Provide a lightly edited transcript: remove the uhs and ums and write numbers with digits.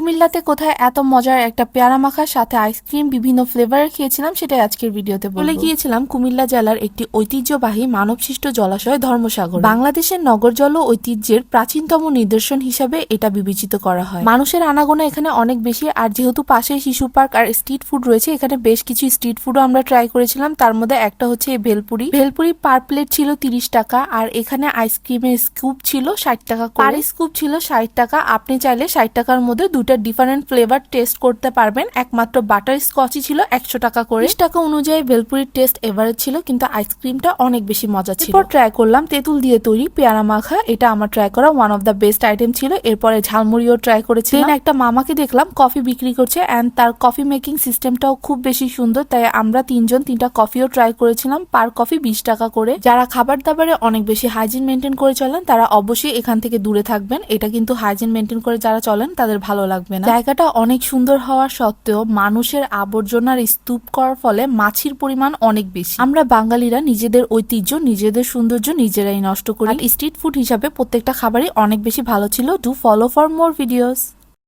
কুমিল্লাতে কোথায় এত মজার একটা পেয়ারা মাখার সাথে আইসক্রিম বিভিন্ন ফ্লেভারের খেয়েছিলাম সেটাই আজকের ভিডিওতে বলে গিয়েছিলাম কুমিল্লা জেলার একটি ঐতিহ্যবাহী মানবসৃষ্ট জলাশয় ধর্মসাগর। বাংলাদেশের নগরজল ঐতিহ্যের প্রাচীনতম নিদর্শন হিসাবে এটা বিবেচিত করা হয়। মানুষের আনাগোনা এখানে অনেক বেশি, আর যেহেতু পাশে শিশু পার্ক আর স্ট্রিট ফুড রয়েছে, এখানে বেশ কিছু স্ট্রিট ফুডও আমরা ট্রাই করেছিলাম। তার মধ্যে একটা হচ্ছে এই ভেলপুরি পার প্লেট ছিল 30 টাকা, আর এখানে আইসক্রিমের স্কুপ ছিল 60 টাকা করে। পার স্কুপ ছিল 60 টাকা। আপনি চাইলে 60 টাকার মধ্যে দুইটা ডিফারেন্ট ফ্লেভার টেস্ট করতে পারবেন। একমাত্র বাটার স্কচই ছিল 100 টাকা করে। 30 টাকা অনুযায়ী ভেলপুরির টেস্ট এভারেজ ছিল, কিন্তু আইসক্রিমটা অনেক বেশি মজা ছিল। এরপর ট্রাই করলাম তেঁতুল দিয়ে তৈরি পেয়ারা মাখা। এটা আমার ট্রাই করা one of the best item ছিল। এরপরে ঝালমুড়িও ট্রাই করেছি। একটা মামাকে দেখলাম কফি বিক্রি করছে, এন্ড তার কফি মেকিং সিস্টেমটাও খুব বেশি সুন্দর, তাই আমরা তিনজন 3টা কফিও ট্রাই করেছিলাম। পার কফি 20 টাকা করে। যারা খাবার দাবারে অনেক বেশি হাইজিন মেনটেন করে চলেন তারা অবশ্যই এখান থেকে দূরে থাকবেন। এটা কিন্তু হাইজিন মেনটেন করে যারা চলেন তাদের ভালো লাগবে না। জায়গাটা অনেক সুন্দর হওয়া সত্ত্বেও মানুষের আবর্জনার স্তূপ করার ফলে মাছির পরিমাণ অনেক বেশি। আমরা বাঙালিরা নিজেদের ঐতিহ্য, নিজেদের সৌন্দর্য নিজেরাই নষ্ট করি। স্ট্রিট ফুড হিসাবে প্রত্যেকটা খাবারই অনেক বেশি ভালো ছিল। Do follow for more videos.